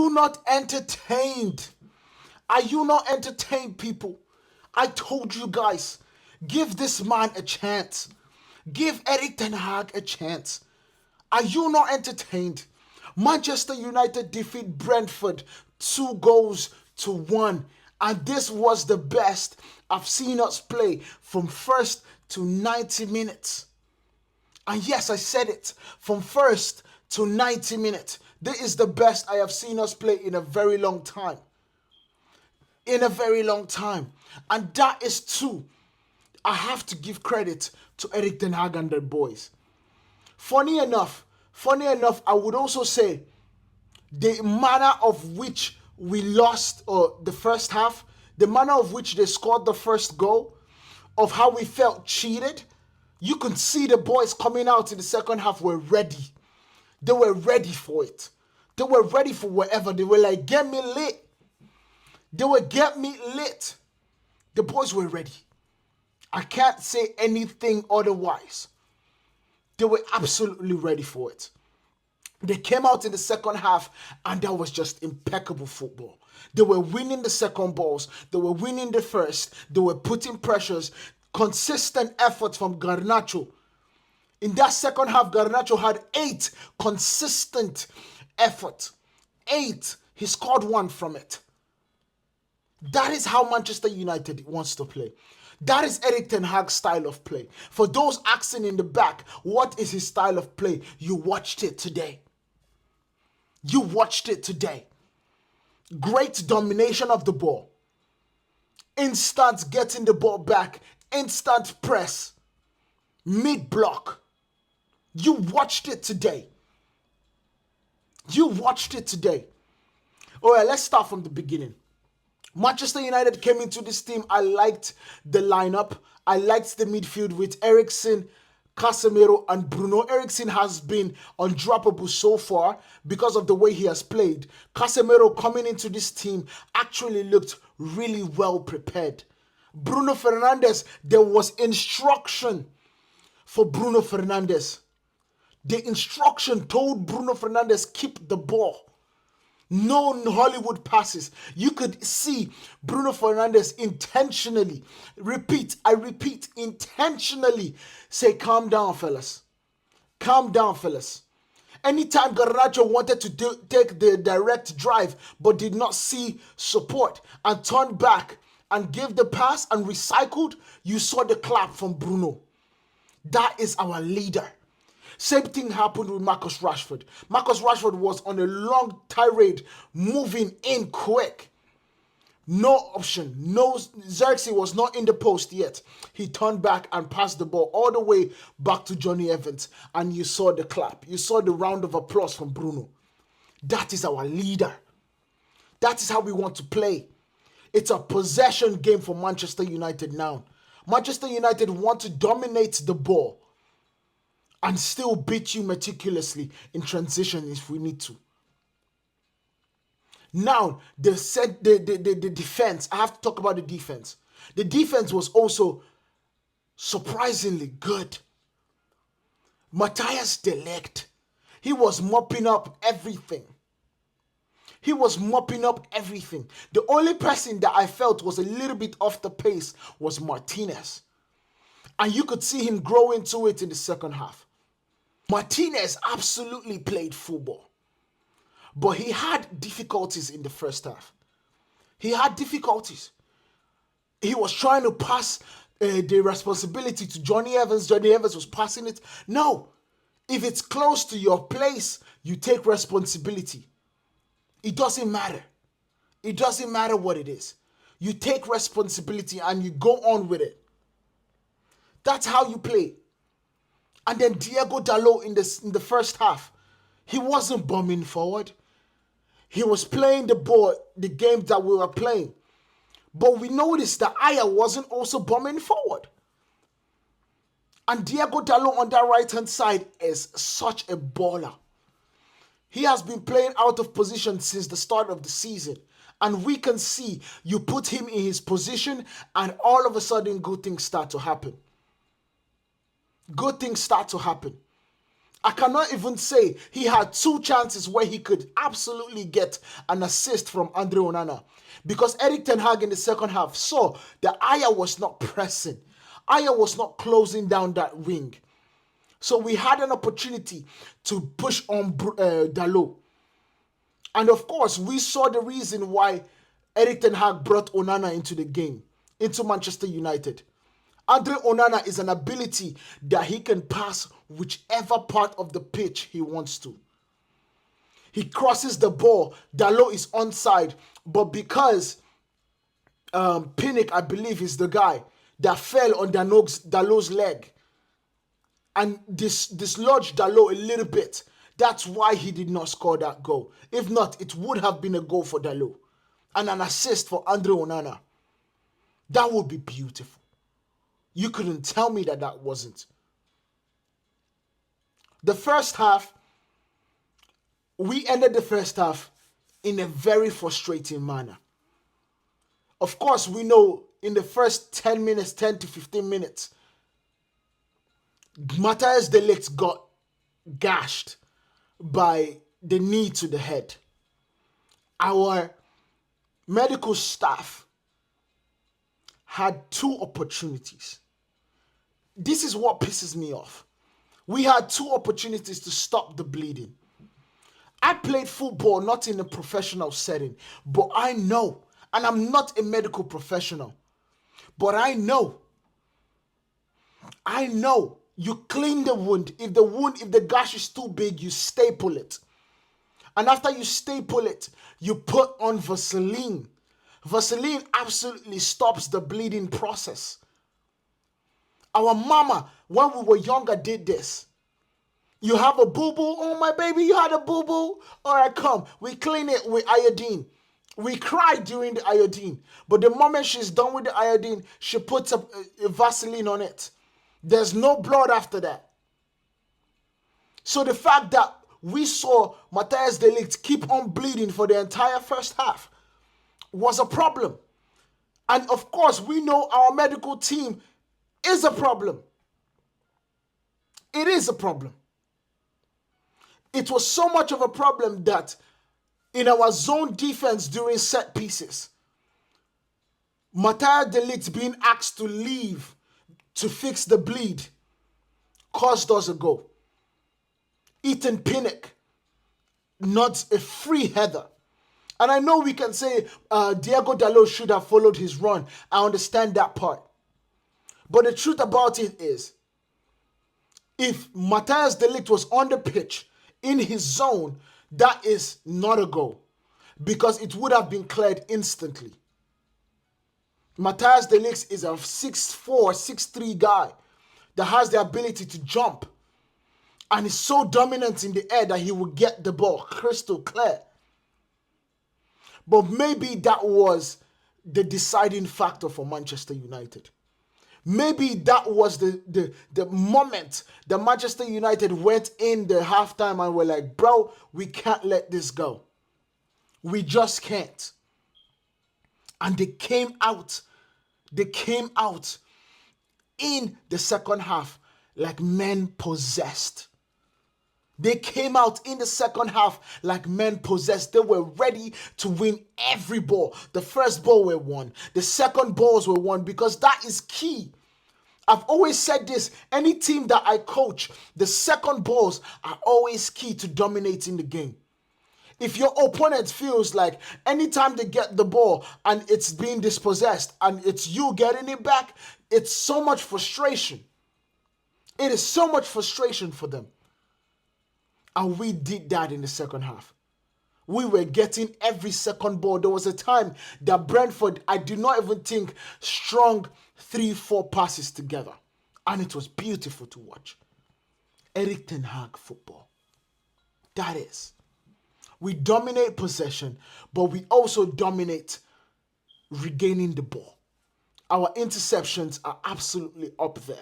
you not entertained? Are you not entertained, people? I told you guys, give this man a chance. Give Erik Ten Hag a chance. Are you not entertained? Manchester United defeat Brentford 2-1. And this was the best I've seen us play from first to 90 minutes. And yes, I said it. From first to 90 minutes. This is the best I have seen us play in a very long time. In a very long time. And that is true. I have to give credit to Erik Ten Hag and the boys. Funny enough, I would also say the manner of which we lost the first half, the manner of which they scored the first goal, of how we felt cheated, you can see the boys coming out in the second half were ready. They were ready for it. They were ready for whatever. They were like, get me lit. They were get me lit. The boys were ready. I can't say anything otherwise. They were absolutely ready for it. They came out in the second half and that was just impeccable football. They were winning the second balls. They were winning the first. They were putting pressures. Consistent effort from Garnacho. In that second half, Garnacho had 8 consistent effort. 8. He scored 1 from it. That is how Manchester United wants to play. That is Erik Ten Hag's style of play. For those asking in the back, what is his style of play? You watched it today. You watched it today. Great domination of the ball. Instant getting the ball back. Instant press. Mid-block. You watched it today. You watched it today. All right, let's start from the beginning. Manchester United came into this team. I liked the lineup. I liked the midfield with Eriksen, Casemiro, and Bruno. Eriksen has been undroppable so far because of the way he has played. Casemiro coming into this team actually looked really well prepared. Bruno Fernandes, there was instruction for Bruno Fernandes. The instruction told Bruno Fernandes, keep the ball. No Hollywood passes. You could see Bruno Fernandes intentionally, I repeat, intentionally say, calm down, fellas. Calm down, fellas. Anytime Garnacho wanted to take the direct drive but did not see support and turned back and gave the pass and recycled, you saw the clap from Bruno. That is our leader. Same thing happened with Marcus Rashford. Marcus Rashford was on a long tirade, moving in quick. No option. No, Xerxes was not in the post yet. He turned back and passed the ball all the way back to Johnny Evans. And you saw the clap. You saw the round of applause from Bruno. That is our leader. That is how we want to play. It's a possession game for Manchester United now. Manchester United want to dominate the ball and still beat you meticulously in transition if we need to. Now, the defense. I have to talk about the defense. The defense was also surprisingly good. Matthias de Ligt, he was mopping up everything. He was mopping up everything. The only person that I felt was a little bit off the pace was Martinez. And you could see him grow into it in the second half. Martinez absolutely played football. But he had difficulties in the first half. He had difficulties. He was trying to pass the responsibility to Johnny Evans. Johnny Evans was passing it. No. If it's close to your place, you take responsibility. It doesn't matter. It doesn't matter what it is. You take responsibility and you go on with it. That's how you play. And then Diego Dalot in the first half, he wasn't bombing forward. He was playing the ball, the game that we were playing. But we noticed that Aya wasn't also bombing forward. And Diego Dalot on that right-hand side is such a baller. He has been playing out of position since the start of the season. And we can see you put him in his position and all of a sudden good things start to happen. Good things start to happen. I cannot even say he had two chances where he could absolutely get an assist from Andre Onana. Because Erik ten Hag in the second half saw that Aya was not pressing. Aya was not closing down that wing. So we had an opportunity to push on Dalot. And of course, we saw the reason why Erik ten Hag brought Onana into the game, into Manchester United. Andre Onana is an ability that he can pass whichever part of the pitch he wants to. He crosses the ball, Dalot is onside, but because Pinnick, I believe, is the guy that fell on Dalot's leg and dislodged Dalot a little bit, that's why he did not score that goal. If not, it would have been a goal for Dalot and an assist for Andre Onana. That would be beautiful. You couldn't tell me that that wasn't. The first half, we ended the first half in a very frustrating manner. Of course, we know in the first 10 minutes, 10 to 15 minutes, Matthijs de Ligt got gashed by the knee to the head. Our medical staff had two opportunities. This is what pisses me off. We had two opportunities to stop the bleeding. I played football not in a professional setting, but I know, and I'm not a medical professional, but I know you clean the wound. If the gash is too big, you staple it. And after you staple it, you put on Vaseline. Vaseline absolutely stops the bleeding process. Our mama, when we were younger, did this. You have a boo-boo? Oh, my baby, you had a boo-boo? All right, come. We clean it with iodine. We cry during the iodine. But the moment she's done with the iodine, she puts a Vaseline on it. There's no blood after that. So the fact that we saw Matthijs de Ligt keep on bleeding for the entire first half was a problem. And of course, we know our medical team is a problem. It is a problem. It was so much of a problem that in our zone defense during set pieces, Matthijs de Ligt being asked to leave to fix the bleed cost us a goal. Ethan Pinnock, not a free header. And I know we can say Diego Dalot should have followed his run. I understand that part. But the truth about it is, if Matthijs de Ligt was on the pitch in his zone, that is not a goal because it would have been cleared instantly. Matthijs de Ligt is a 6'4", 6'3" guy that has the ability to jump and is so dominant in the air that he will get the ball crystal clear. But maybe that was the deciding factor for Manchester United. Maybe that was the moment that Manchester United went in the halftime and were like, bro, we can't let this go. We just can't. And they came out in the second half like men possessed. They came out in the second half like men possessed. They were ready to win every ball. The first ball were won. The second balls were won because that is key. I've always said this. Any team that I coach, the second balls are always key to dominating the game. If your opponent feels like anytime they get the ball and it's being dispossessed and it's you getting it back, it's so much frustration. It is so much frustration for them. And we did that in the second half. We were getting every second ball. There was a time that Brentford, I do not even think, strung 3-4 passes together. And it was beautiful to watch. Erik ten Hag football. That is. We dominate possession, but we also dominate regaining the ball. Our interceptions are absolutely up there.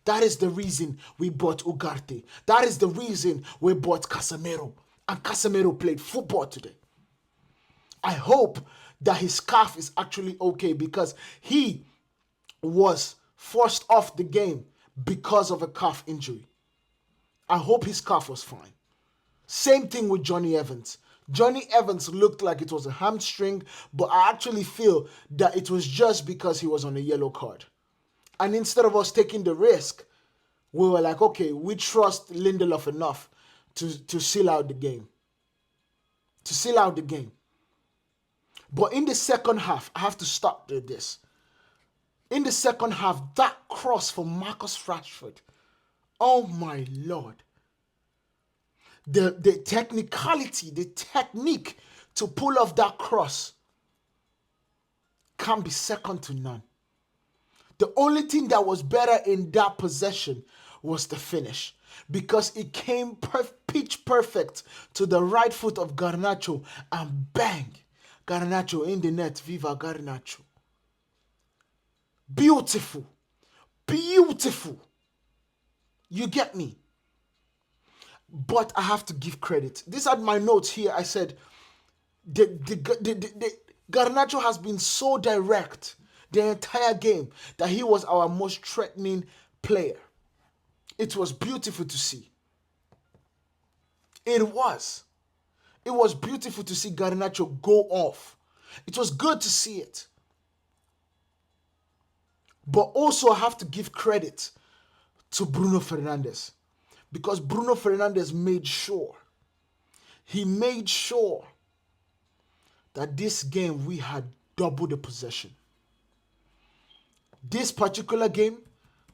That is the reason we bought Ugarte. That is the reason we bought Casemiro. And Casemiro played football today. I hope that his calf is actually okay because he was forced off the game because of a calf injury. I hope his calf was fine. Same thing with Johnny Evans. Johnny Evans looked like it was a hamstring, but I actually feel that it was just because he was on a yellow card. And instead of us taking the risk, we were like, okay, we trust Lindelof enough to seal out the game. To seal out the game. But in the second half, I have to stop this. In the second half, that cross for Marcus Rashford. Oh my Lord. The technicality, the technique to pull off that cross can be second to none. The only thing that was better in that possession was the finish, because it came pitch perfect to the right foot of Garnacho, and bang, Garnacho in the net. Viva Garnacho. Beautiful. Beautiful. You get me? But I have to give credit. These are my notes here. I said, Garnacho has been so direct the entire game that he was our most threatening player. It was beautiful to see. It was. It was beautiful to see Garnacho go off. It was good to see it. But also I have to give credit to Bruno Fernandes, because Bruno Fernandes made sure. He made sure that this game we had double the possession. This particular game,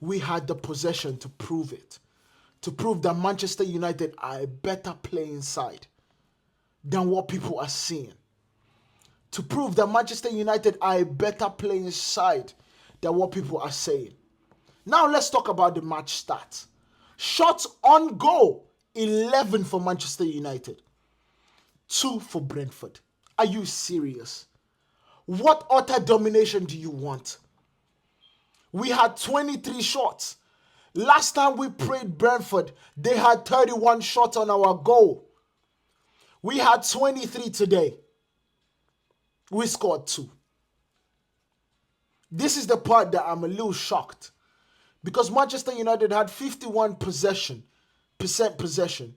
we had the possession to prove it. To prove that Manchester United are a better playing side than what people are seeing. To prove that Manchester United are a better playing side than what people are saying. Now let's talk about the match stats. Shots on goal, 11 for Manchester United. 2 for Brentford. Are you serious? What utter domination do you want? We had 23 shots. Last time we played Brentford, they had 31 shots on our goal. We had 23 today. We scored 2. This is the part that I'm a little shocked, because Manchester United had 51% possession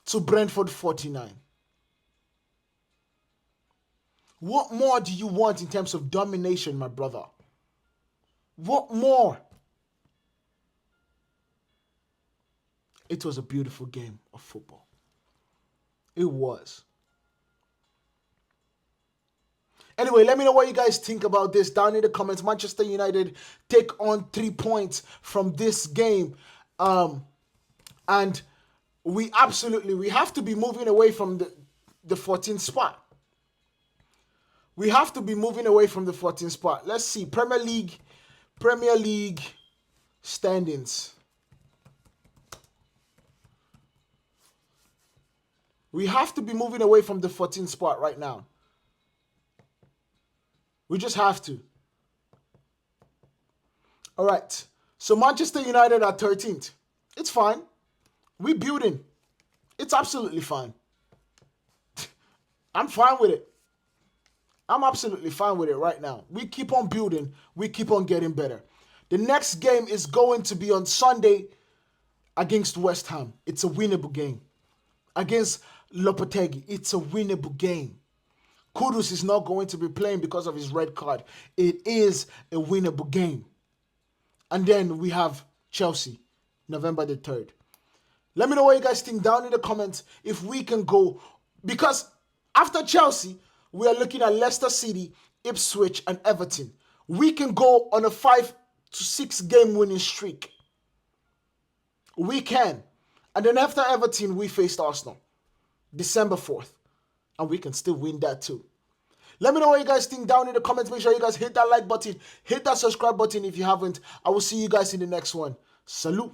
to Brentford 49. What more do you want in terms of domination, my brother? What more? It was a beautiful game of football. It was. Anyway, let me know what you guys think about this down in the comments. Manchester United take on 3 points from this game. And we have to be moving away from the 14th spot. We have to be moving away from the 14th spot. Let's see. Premier League standings. We have to be moving away from the 14th spot right now. We just have to. All right. So Manchester United are 13th. It's fine. We're building. It's absolutely fine. I'm fine with it. I'm absolutely fine with it right now. We keep on building. We keep on getting better. The next game is going to be on Sunday against West Ham. It's a winnable game. Against Lopetegui, it's a winnable game. Kudus is not going to be playing because of his red card. It is a winnable game. And then we have Chelsea, November the 3rd. Let me know what you guys think down in the comments if we can go. Because after Chelsea, we are looking at Leicester City, Ipswich, and Everton. We can go on a 5 to 6 game winning streak. We can. And then after Everton, we faced Arsenal, December 4th. And we can still win that too. Let me know what you guys think down in the comments. Make sure you guys hit that like button. Hit that subscribe button if you haven't. I will see you guys in the next one. Salute.